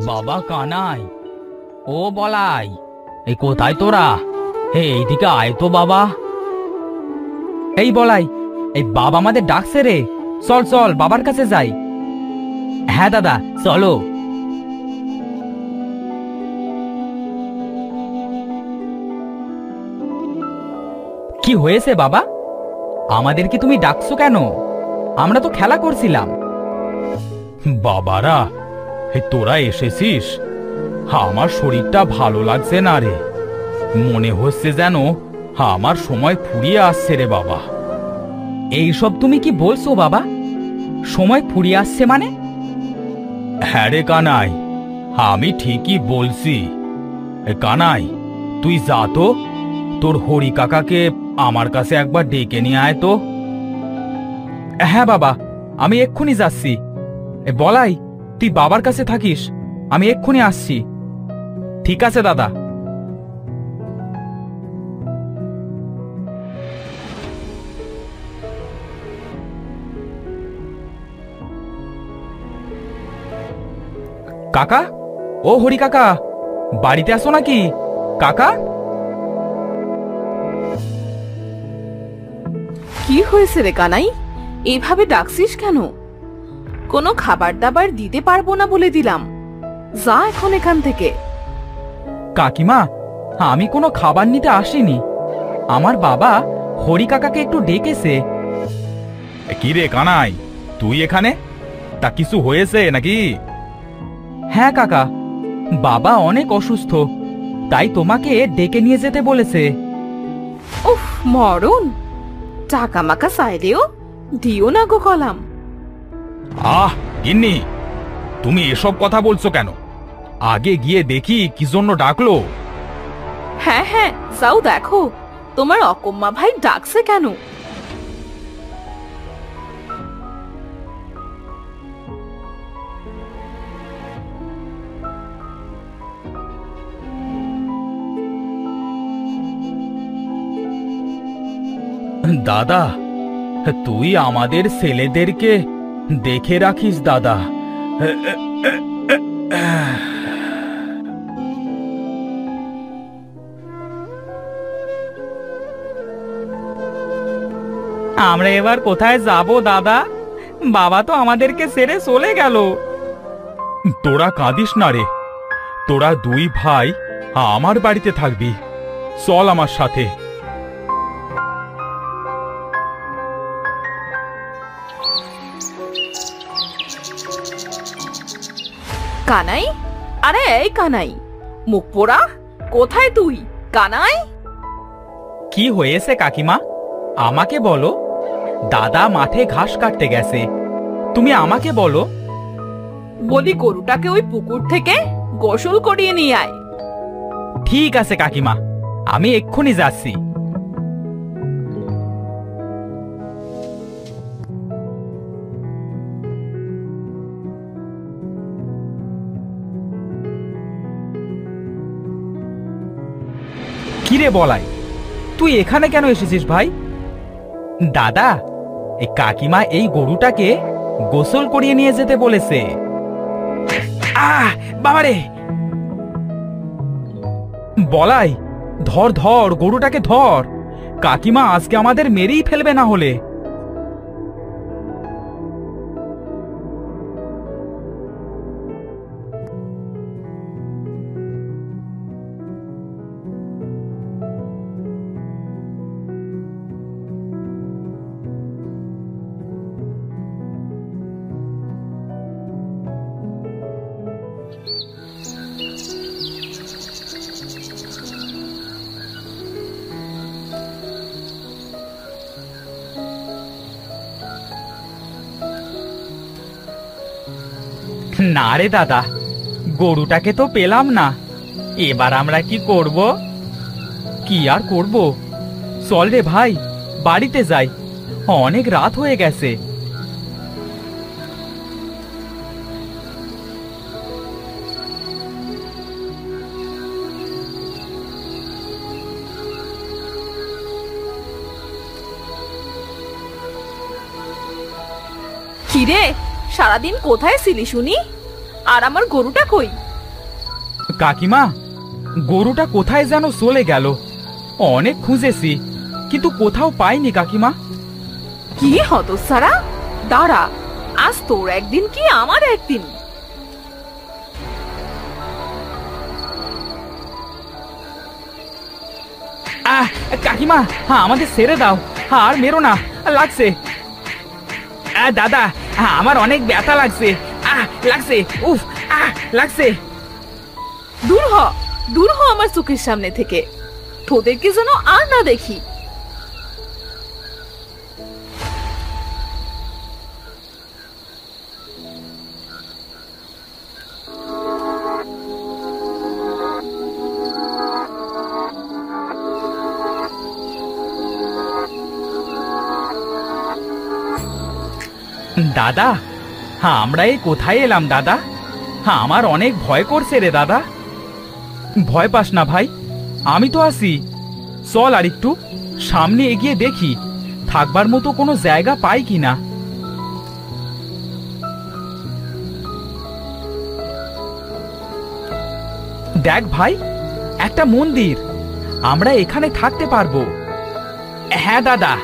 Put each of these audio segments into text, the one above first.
বাবা কানাই, ও বলাই, এই কোথায় তোরা? এইদিকে আয় তো বাবা। এই বলাই, এই বাবা আমাদের ডাকছে রে, চল চল বাবার কাছে যাই। হ্যাঁ দাদা চলো। কি হয়েছে বাবা? আমাদেরকে তুমি ডাকছো কেন? আমরা তো খেলা করছিলাম। বাবারা, তোরা এসেছিস? আমার শরীরটা ভালো লাগছে না রে, মনে হচ্ছে যেন আমার সময় ফুরিয়ে আসছে রে বাবা। এইসব তুমি কি বলছো বাবা? সময় ফুরিয়ে আসছে মানে? হ্যাঁ রে কানাই, আমি ঠিকই বলছি। কানাই, তুই যা তো, তোর হরি কাকাকে আমার কাছে একবার ডেকে নিয়ে আয় তো। হ্যাঁ বাবা, আমি এক্ষুনি যাচ্ছি। বলাই, তুই বাবার কাছে থাকিস, আমি এক্ষুনি আসছি। ঠিক আছে দাদা। কাকা, ও হরি কাকা, বাড়িতে আসো নাকি? কাকা, কি হয়েছে রে কানাই? এইভাবে ডাকছিস কেন? কোনো খাবার দাবার দিতে পারবো না বলে দিলাম, যা এখন এখান থেকে। কাকিমা, আমি কোনো খাবার নিতে আসিনি, আমার বাবা হরি কাকাকে একটু ডেকেছে। কি রে কানাই, তুই এখানে? তা কিছু হয়েছে নাকি? হ্যাঁ কাকা, বাবা অনেক অসুস্থ, তাই তোমাকে ডেকে নিয়ে যেতে বলেছে। উফ মরণ, টাকা মাকা চাইলেও দিও না গো কলাম। আহ গিন্নি, তুমি এসব কথা বলছো কেন? আগে গিয়ে দেখি কি জন্য ডাকলো। হ্যাঁ হ্যাঁ, যাও দেখো তোমার অকম্মা ভাই ডাকছে কেন। দাদা, তুই আমাদের ছেলেদেরকে দেখে রাখিস দাদা। আমরা এবার কোথায় যাব দাদা? বাবা তো আমাদেরকে ছেড়ে চলে গেল। তোরা কাঁদিস না রে, তোরা দুই ভাই আমার বাড়িতে থাকবি, চল আমার সাথে। কানাই, আরে এই কানাই, মুখ পোড়া, কোথায় তুই? কানাই, কি হয়েছে কাকিমা, আমাকে বলো। দাদা মাঠে ঘাস কাটতে গেছে, তুমি আমাকে বলো। বলি গরুটাকে ওই পুকুর থেকে গোসল করিয়ে নিয়ে আয়। ঠিক আছে কাকিমা, আমি এক্ষুনি যাচ্ছি। কিরে বলাই, তুই এখানে কেন এসেছিস ভাই? দাদা, এই কাকিমা এই গরুটাকে গোসল করিয়ে নিয়ে যেতে বলেছে। বাবারে! বলাই, ধর ধর গরুটাকে ধর, কাকিমা আজকে আমাদের মেরেই ফেলবে না হলে। না রে দাদা, গরুটাকে তো পেলাম না, এবার আমরা কি করব? কি আর করব, চল রে ভাই বাড়িতে যাই, অনেক রাত হয়ে গেছে। কিরে, সারাদিন কোথায় ছিলি শুনি? আর আমার গরুটা কই? কাকিমা, গরুটা কোথায় যেন চলে গেল। অনেক খুঁজেছি, কিন্তু কোথাও পাইনি কাকিমা। কি হতচ্ছাড়া, দাঁড়া, আজ তোর একদিন কি আমার একদিন। কাকিমা, হ্যাঁ আমাদের ছেড়ে দাও, আর মেরো না, লাগছে। দাদা, আমার অনেক ব্যথা লাগছে, লাগছে, উফ, লাগছে। দূর হ, দূর হ আমার চোখের সামনে থেকে, তোদেরকে যেন আর না দেখি। দাদা, আমরা এই কোথায় এলাম দাদা? আমার অনেক ভয় করছে রে দাদা। ভয় পাস না ভাই, আমি তো আছি। চল আর একটু সামনে এগিয়ে দেখি থাকবার মতো কোনো জায়গা পাই কিনা। দেখ ভাই, একটা মন্দির, আমরা এখানে থাকতে পারবো। হ্যাঁ দাদা।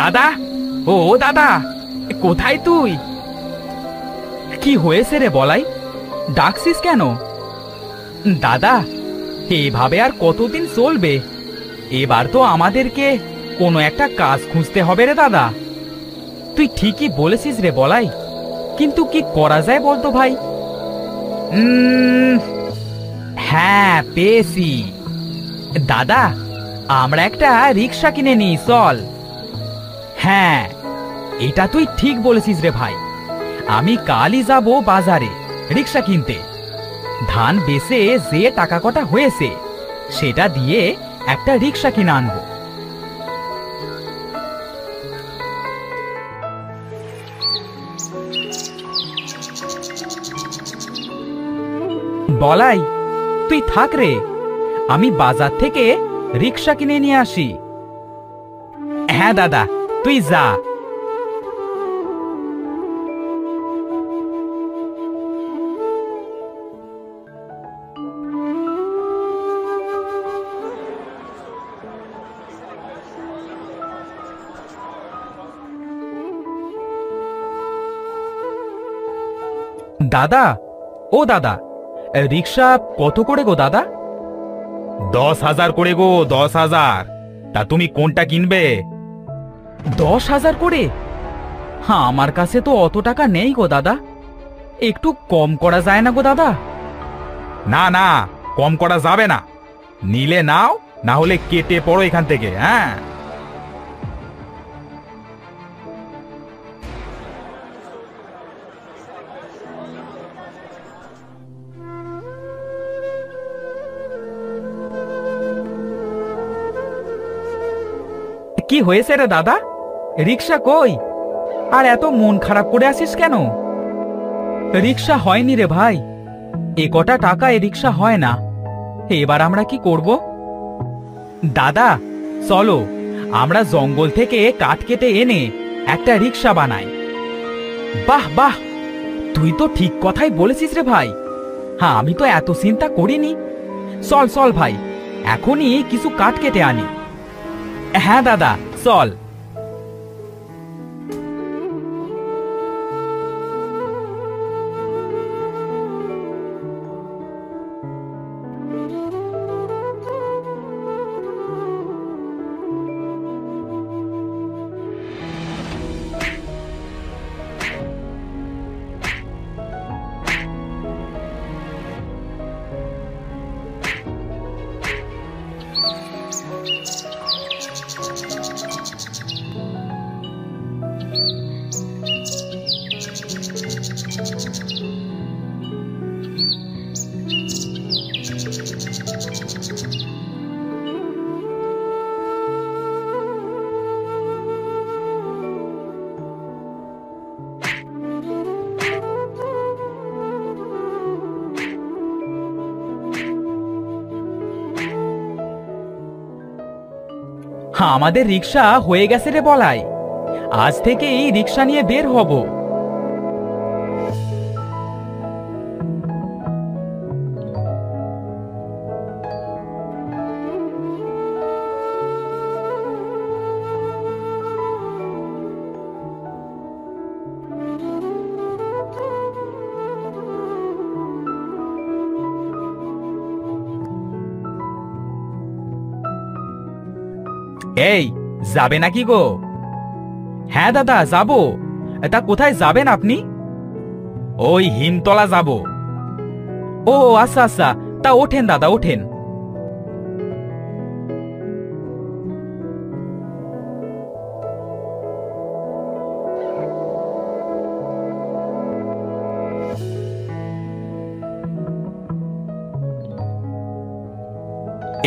দাদা, ও দাদা, কোথায় তুই? কি হয়েছে রে বলাই, ডাকছিস কেন? দাদা, এভাবে আর কতদিন চলবে? এবার তো আমাদেরকে কোনো একটা কাজ খুঁজতে হবে রে দাদা। তুই ঠিকই বলেছিস রে বলাই, কিন্তু কি করা যায় বলতো ভাই? হ্যাঁ, পেয়েছি দাদা, আমরা একটা রিক্সা কিনে নিই, চল। হ্যাঁ, এটা তুই ঠিক বলেছিস রে ভাই। আমি কালই যাব বাজারে রিক্সা কিনতে। ধান বেচে যে টাকা কটা হয়েছে সেটা দিয়ে একটা রিক্সা কিনে আনবো। বলাই, তুই থাক রে, আমি বাজার থেকে রিক্সা কিনে নিয়ে আসি। হ্যাঁ দাদা, তুই যা। দাদা, ও দাদা, রিক্সা কত করে গো দাদা? 10,000 করে গো, 10,000। তা তুমি কোনটা কিনবে? 10,000 করে? হ্যাঁ, আমার কাছে তো অত টাকা নেই গো দাদা, একটু কম করা যায় না গো দাদা? না না, কম করা যাবে না। নিলে নাও, না হলে কেটে পড়ো এখান থেকে। হ্যাঁ, কি হয়েছে রে দাদা, রিক্সা কই? আর এত মন খারাপ করে আসিস কেন? রিক্সা হয়নি রে ভাই, এ কটা টাকায় রিক্সা হয় না। এবার আমরা কি করব? দাদা, চলো আমরা জঙ্গল থেকে কাঠ কেটে এনে একটা রিক্সা বানাই। বাহ বাহ, তুই তো ঠিক কথাই বলেছিস রে ভাই। হ্যাঁ, আমি তো এত চিন্তা করিনি। চল চল ভাই, এখনই কিছু কাঠ কেটে আনি। হ্যাঁ দাদা, চল। আমাদের রিক্সা হয়ে গেছে রে বলাই। আজ থেকে এই রিক্সা নিয়ে বের হব। এই যাবে নাকি গো? হ্যাঁ দাদা যাব। তা কোথায় যাবেন আপনি? ওই হিমতলা যাব। ও আচ্ছা আচ্ছা, তা ওঠেন দাদা ওঠেন।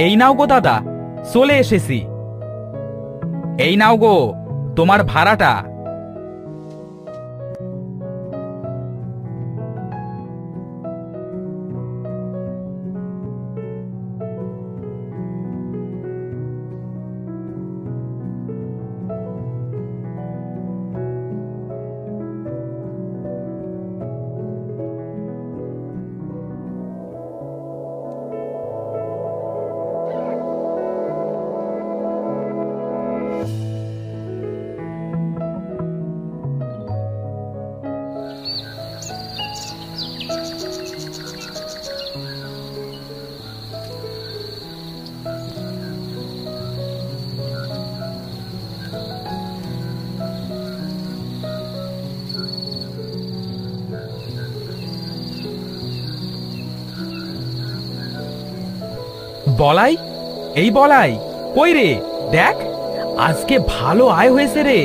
এই নাও গো দাদা, চলে এসেছি। এই নাও গো তোমার ভাড়াটা। বলাই, এই বলাই, কই রে? দেখ আজকে ভালো আয় হয়েছে রে।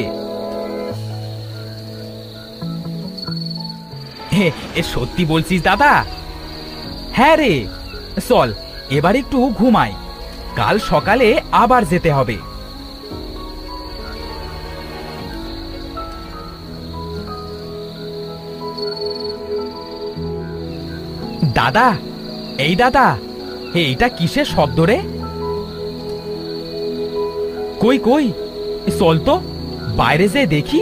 এ সত্যি বলছিস দাদা? হ্যাঁ রে, চল এবার একটু ঘুমাই, কাল সকালে আবার যেতে হবে। দাদা, এই দাদা, এইটা কিসের শব্দ রে? কই কই, চল তো বাইরে যে দেখি।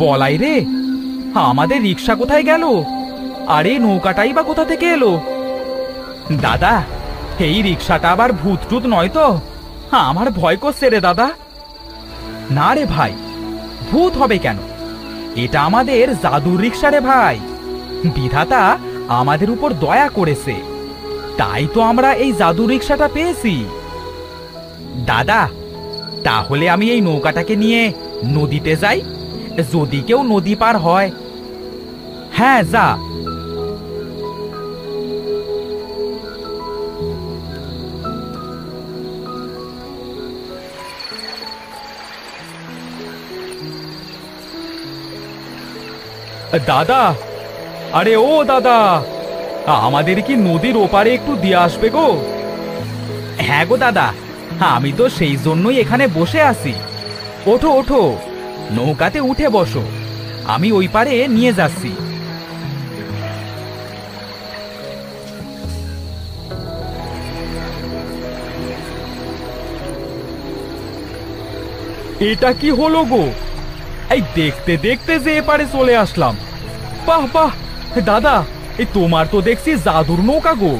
বলাই রে, আমাদের রিক্সা কোথায় গেল? আরে নৌকাটাই বা কোথা থেকে এলো? দাদা, এই রিক্সাটা আবার ভূত টুত নয় তো? আমার ভয় করছে রে দাদা। না রে ভাই, ভূত হবে কেন? এটা আমাদের জাদুর রিক্সা রে ভাই। বিধাতা আমাদের উপর দয়া করেছে, তাই তো আমরা এই জাদুর রিক্সাটা পেয়েছি। দাদা, তাহলে আমি এই নৌকাটাকে নিয়ে নদীতে যাই, যদি কেউ নদী পার হয়। হ্যাঁ যা। দাদা, আরে ও দাদা, আমাদের কি নদীর ওপারে একটু দিয়ে আসবে গো? হ্যাঁ গো দাদা, আমি তো সেই জন্যই এখানে বসে আছি। ওঠো ওঠো, নৌকাতে উঠে বসো, আমি ওই পারে নিয়ে যাচ্ছি। এটা কি হলো গো? এই দেখতে দেখতে যে এপারে চলে আসলাম। বাহ বাহ দাদা, এই তোমার তো দেখছি জাদুর নৌকা গো।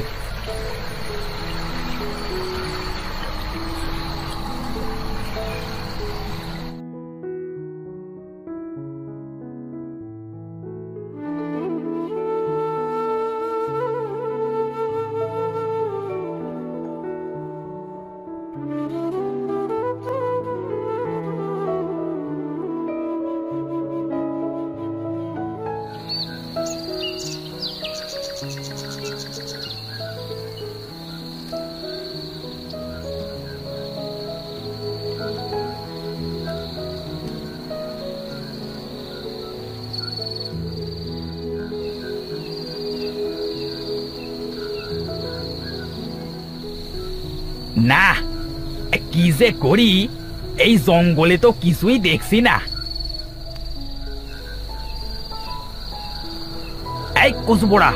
না, কি যে করি, এই জঙ্গলে তো কিছুই দেখছি না। এই কুসবোড়া,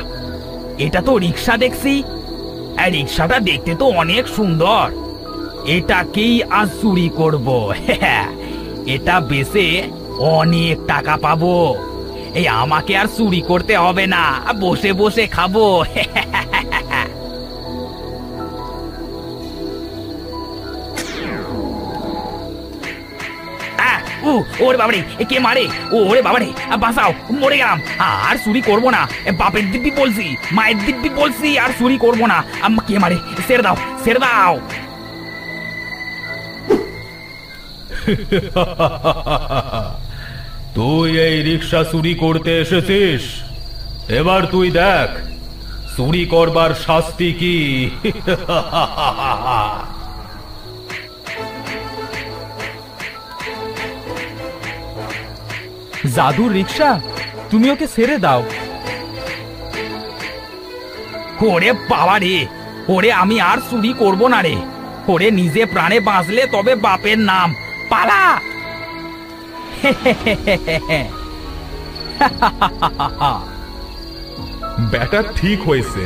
এটা তো রিক্সা দেখছি। এই রিক্সাটা দেখতে তো অনেক সুন্দর, এটাকেই আজ চুরি করব। এটা বেচে অনেক টাকা পাবো। এই আমাকে আর চুরি করতে হবে না, বসে বসে খাবো। ওরে বাবারে, কে মারে? ওরে বাবারে, বাঁচাও, মরে গেলাম। আর চুরি করবো না, বাপের দিব্যি বলছি, মায়ের দিব্যি বলছি, আর চুরি করবো না। কে মারে? ছেড়ে দাও, ছেড়ে দাও। তুই এই রিক্সা চুরি করতে এসেছিস, এবার তুই দেখ চুরি করবার শাস্তি কি। জাদুর রিক্সা, তুমি ওকে ছেড়ে দাও। ওরে বাবা রে, ওরে আমি আর চুরি করব না রে। ওরে নিজে প্রাণে বাঁচলে তবে বাপের নাম। পালা। ব্যাটা ঠিক হয়েছে।